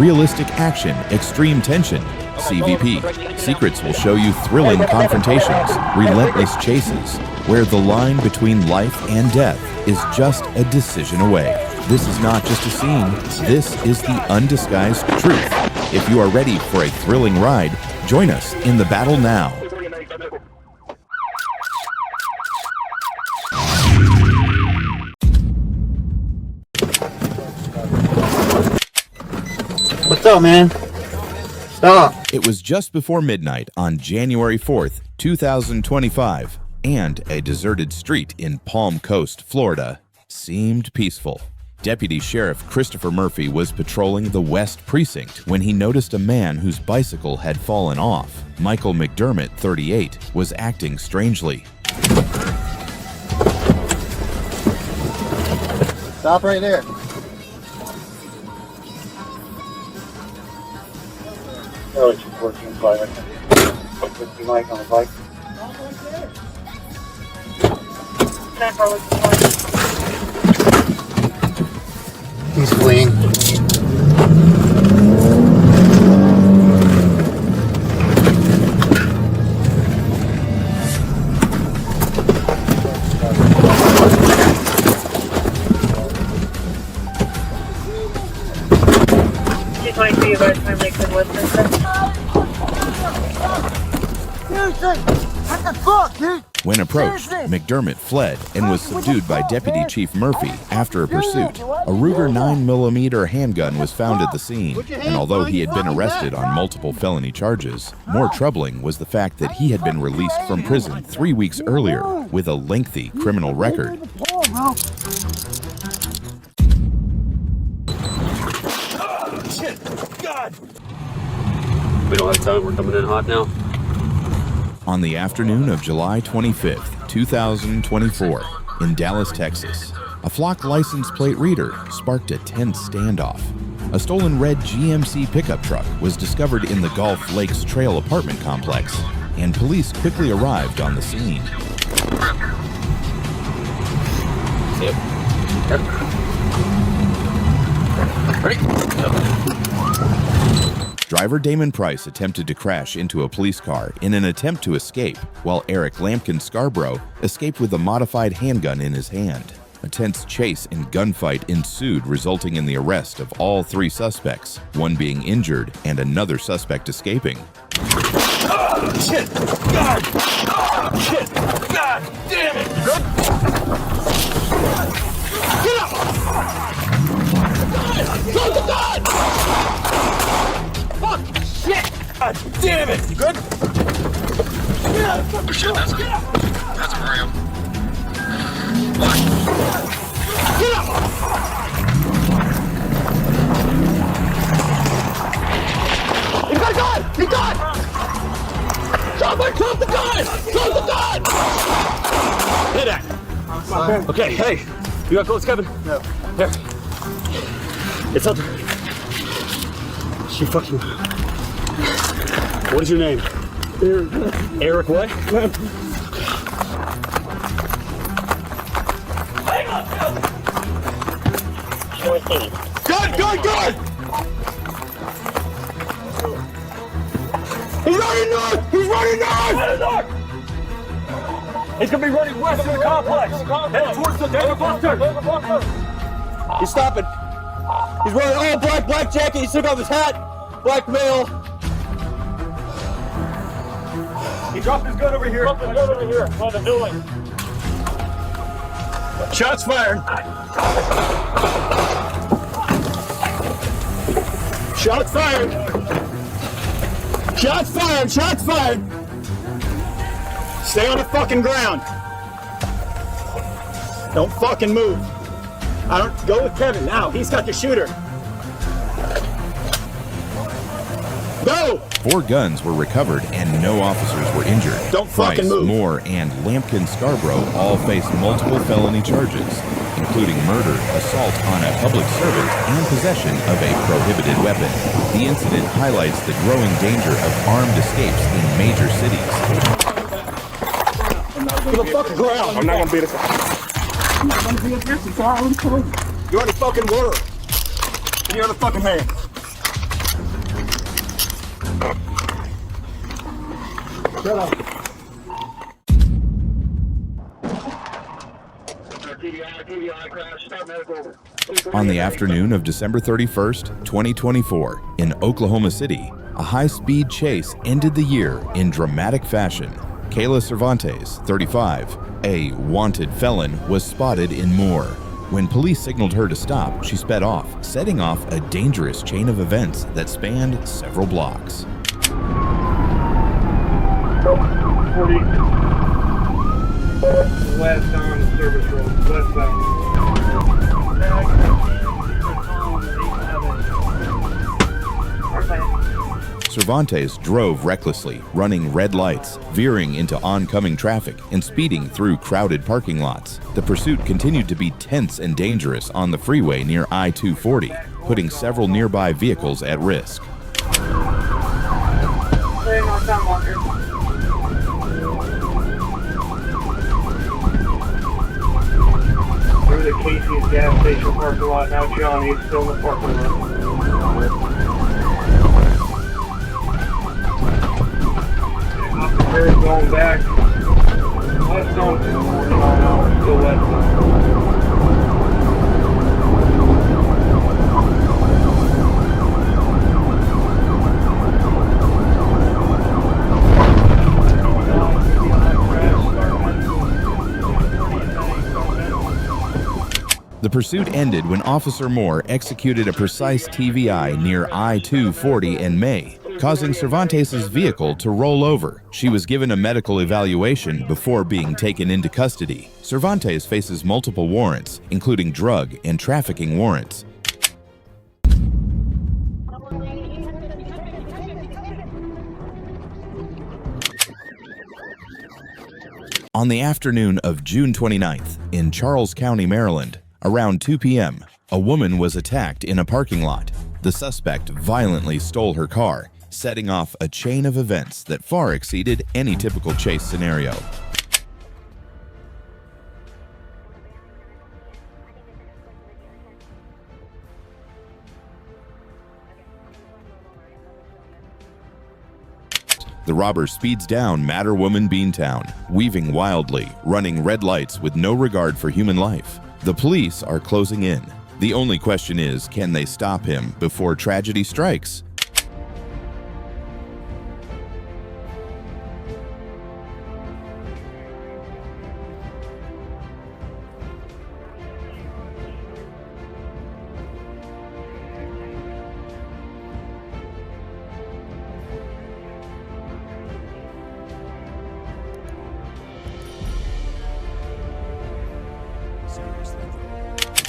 realistic action, extreme tension. CVP Secrets will show you thrilling confrontations, relentless chases, where the line between life and death is just a decision away. This is not just a scene, this is the undisguised truth. If you are ready for a thrilling ride, join us in the battle now. What's up, man? Stop. It was just before midnight on January 4th, 2025, and a deserted street in Palm Coast, Florida, seemed peaceful. Deputy Sheriff Christopher Murphy was patrolling the West Precinct when he noticed a man whose bicycle had fallen off. Michael McDermott, 38, was acting strangely. Stop right there. Oh, it's 14 fire. With the mic on the bike. He's fleeing. When approached, McDermott fled and was subdued by Deputy Chief Murphy after a pursuit. A Ruger 9mm handgun was found at the scene, and although he had been arrested on multiple felony charges, more troubling was the fact that he had been released from prison 3 weeks earlier with a lengthy criminal record. Shit! God! We don't have time, we're coming in hot now. On the afternoon of July 25th, 2024, in Dallas, Texas, a flock license plate reader sparked a tense standoff. A stolen red GMC pickup truck was discovered in the Gulf Lakes Trail apartment complex, and police quickly arrived on the scene. Driver Damon Price attempted to crash into a police car in an attempt to escape, while Eric Lampkin Scarborough escaped with a modified handgun in his hand. A tense chase and gunfight ensued, resulting in the arrest of all three suspects, one being injured and another suspect escaping. Oh, shit! God! Oh, shit! God damn it! Good? Get up! God! Go to God! Fuck! Shit! God damn it! You good? Oh shit, that's a Mario. What? Get up! He got a gun! He got! Somebody drop the gun! Drop the gun! Hit that! Okay, hey, you got clothes, Kevin? No. Here. It's up. She fucking. What is your name? Eric. Eric what? Good! He's running north! He's running north! He's gonna be running west of the complex. Headed towards the David Buster. He's stopping. He's wearing all black jacket. He took off his hat. Black male. He dropped his gun over here. By the building. Shots fired. Shots fired. Shots fired. Shots fired. Stay on the fucking ground. Don't fucking move. I don't go with Kevin now. He's got the shooter. Go! 4 guns were recovered and no officers were injured. Don't fucking move. Moore, and Lampkin Scarborough all faced multiple felony charges, including murder, assault on a public servant, and possession of a prohibited weapon. The incident highlights the growing danger of armed escapes in major cities. To the fucking ground. I'm not gonna beat it. I'm not gonna be aggressive. You already fucking were. And you're on the fucking hand. Shut up. On the afternoon of December 31st, 2024, in Oklahoma City, a high-speed chase ended the year in dramatic fashion. Kayla Cervantes, 35, a wanted felon, was spotted in Moore. When police signaled her to stop, she sped off, setting off a dangerous chain of events that spanned several blocks. 40. West on service road, westbound. Cervantes drove recklessly, running red lights, veering into oncoming traffic, and speeding through crowded parking lots. The pursuit continued to be tense and dangerous on the freeway near I-240, putting several nearby vehicles at risk. Through the Casey's gas station parking lot. Now Johnny's still in the parking lot. Helicopter going back west on 240 mile an hour, still westbound. The pursuit ended when Officer Moore executed a precise TVI near I-240 in May, causing Cervantes' vehicle to roll over. She was given a medical evaluation before being taken into custody. Cervantes faces multiple warrants, including drug and trafficking warrants. On the afternoon of June 29th, in Charles County, Maryland, around 2 p.m., a woman was attacked in a parking lot. The suspect violently stole her car, setting off a chain of events that far exceeded any typical chase scenario. The robber speeds down Matter Woman Beantown, weaving wildly, running red lights with no regard for human life. The police are closing in. The only question is, can they stop him before tragedy strikes?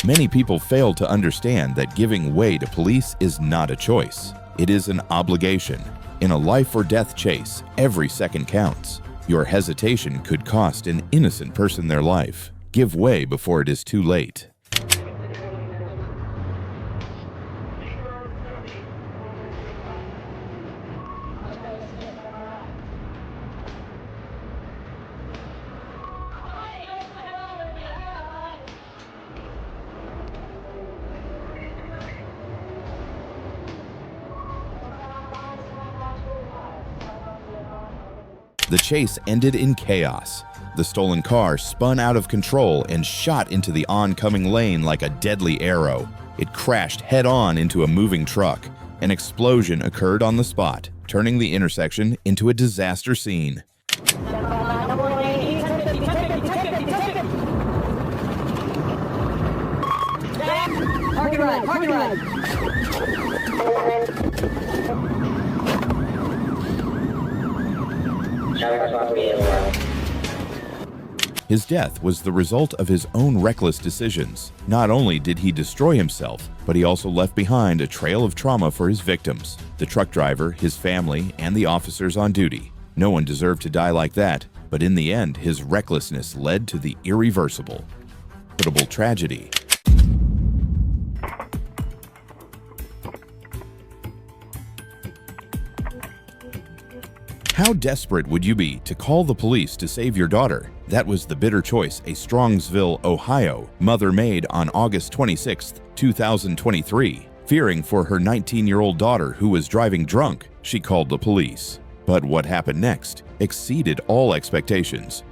Many people fail to understand that giving way to police is not a choice. It is an obligation. In a life or death chase, every second counts. Your hesitation could cost an innocent person their life. Give way before it is too late. The chase ended in chaos. The stolen car spun out of control and shot into the oncoming lane like a deadly arrow. It crashed head-on into a moving truck. An explosion occurred on the spot, turning the intersection into a disaster scene. Park and ride. His death was the result of his own reckless decisions. Not only did he destroy himself, but he also left behind a trail of trauma for his victims, the truck driver, his family, and the officers on duty. No one deserved to die like that, but in the end, his recklessness led to the irreversible, inevitable tragedy. How desperate would you be to call the police to save your daughter? That was the bitter choice a Strongsville, Ohio, mother made on August 26, 2023. Fearing for her 19-year-old daughter who was driving drunk, she called the police. But what happened next exceeded all expectations.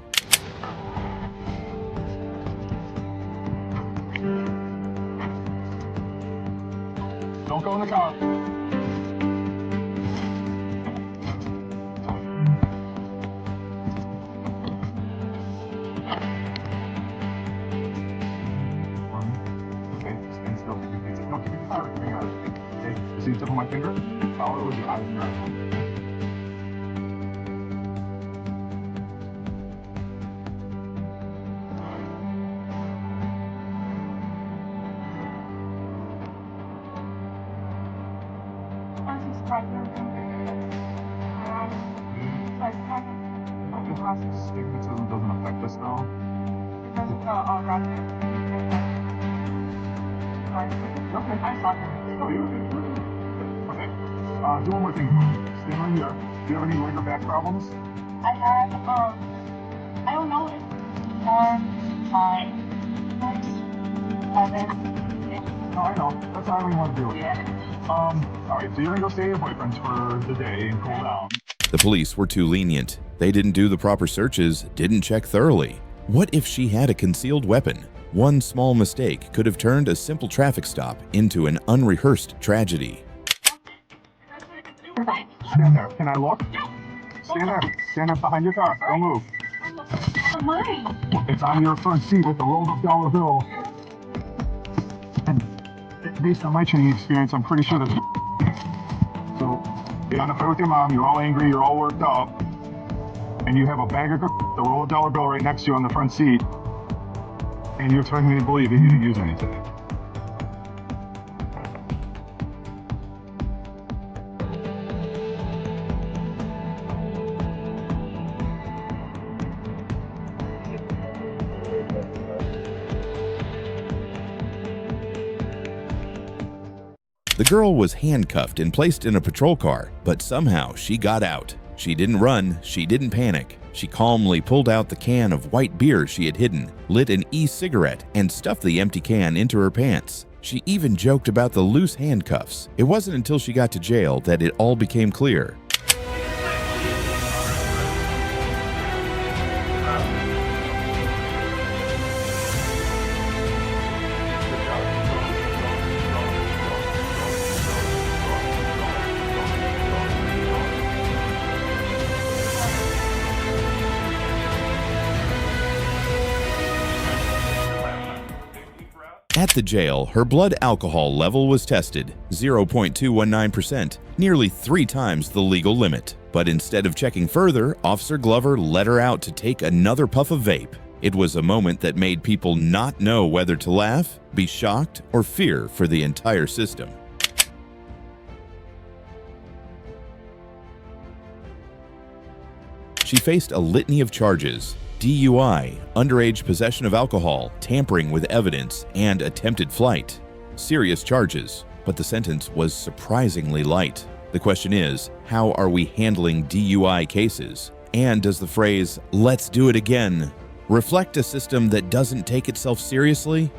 Don't go in the car. Okay, stand still. No, keep your car. Okay, see the tip of my finger? Follow it with your eyes and your eyes. Stigmatism doesn't affect us though. Okay. Do one more thing. Stand right here. Do you have any leg or back problems? I have, I don't know if 4, 5, 6, 7. No, I know. That's not what we want to do. Yeah. Alright, so you're gonna go stay at your boyfriend's for the day and cool down. The police were too lenient. They didn't do the proper searches, didn't check thoroughly. What if she had a concealed weapon? One small mistake could have turned a simple traffic stop into an unrehearsed tragedy. Stand there. Can I look? Stand there. Stand up behind your car. Don't move. Mine. It's on your front seat with the rolled up dollar bill. And based on my training experience, I'm pretty sure that's so you're on the phone with your mom, you're all angry, you're all worked up, and you have a bag of the rolled dollar bill right next to you on the front seat, and you're telling me to believe that you didn't use anything. The girl was handcuffed and placed in a patrol car, but somehow she got out. She didn't run, she didn't panic. She calmly pulled out the can of white beer she had hidden, lit an e-cigarette, and stuffed the empty can into her pants. She even joked about the loose handcuffs. It wasn't until she got to jail that it all became clear. At the jail, her blood alcohol level was tested, 0.219%, nearly 3 times the legal limit. But instead of checking further, Officer Glover led her out to take another puff of vape. It was a moment that made people not know whether to laugh, be shocked, or fear for the entire system. She faced a litany of charges: DUI, underage possession of alcohol, tampering with evidence, and attempted flight. Serious charges, but the sentence was surprisingly light. The question is, how are we handling DUI cases? And does the phrase, "let's do it again," reflect a system that doesn't take itself seriously?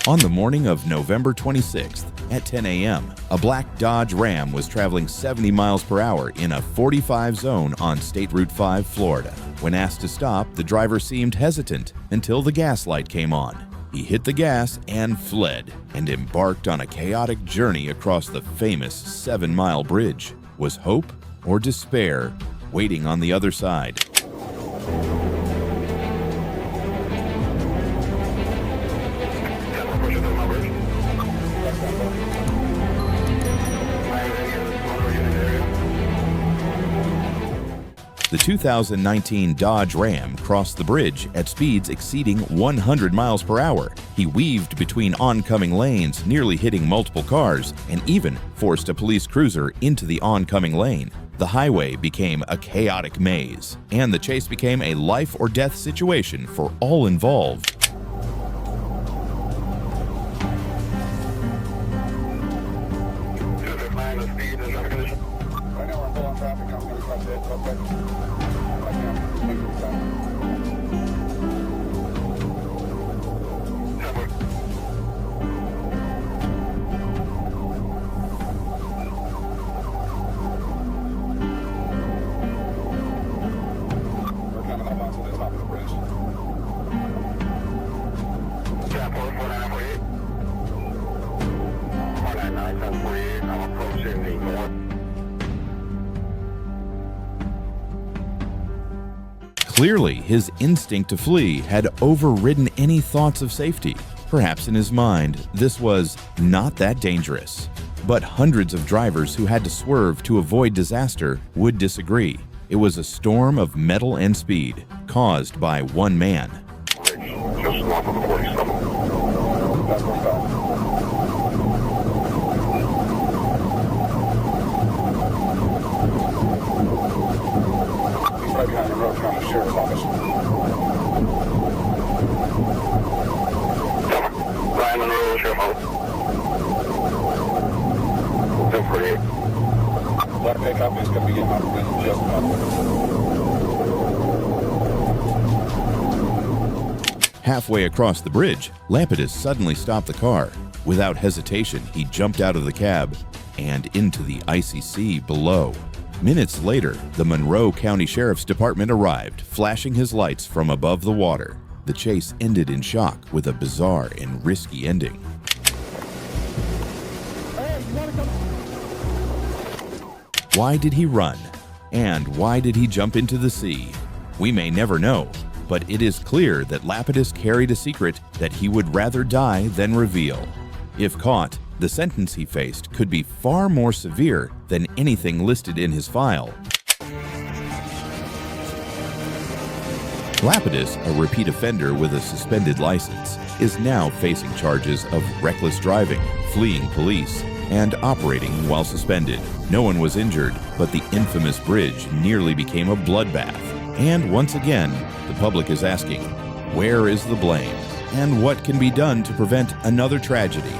On the morning of November 26th at 10 a.m., a black Dodge Ram was traveling 70 miles per hour in a 45 zone on State Route 5, Florida. When asked to stop, the driver seemed hesitant until the gas light came on. He hit the gas and fled, and embarked on a chaotic journey across the famous 7-mile bridge. Was hope or despair waiting on the other side? The 2019 Dodge Ram crossed the bridge at speeds exceeding 100 miles per hour. He weaved between oncoming lanes, nearly hitting multiple cars, and even forced a police cruiser into the oncoming lane. The highway became a chaotic maze, and the chase became a life-or-death situation for all involved. Right now we're full on traffic. Clearly, his instinct to flee had overridden any thoughts of safety. Perhaps in his mind, this was not that dangerous. But hundreds of drivers who had to swerve to avoid disaster would disagree. It was a storm of metal and speed, caused by one man. Just north of the 47. That's what's up. Right behind the road from the sheriff's office. Ryan Monroe, sheriff's office. 1048. Black pickup is going to be getting out of the wind just about. Halfway across the bridge, Lapidus suddenly stopped the car. Without hesitation, he jumped out of the cab and into the icy sea below. Minutes later, the Monroe County Sheriff's Department arrived, flashing his lights from above the water. The chase ended in shock with a bizarre and risky ending. Why did he run? And why did he jump into the sea? We may never know, but it is clear that Lapidus carried a secret that he would rather die than reveal. If caught, the sentence he faced could be far more severe than anything listed in his file. Lapidus, a repeat offender with a suspended license, is now facing charges of reckless driving, fleeing police, and operating while suspended. No one was injured, but the infamous bridge nearly became a bloodbath. And once again, the public is asking, where is the blame? And what can be done to prevent another tragedy?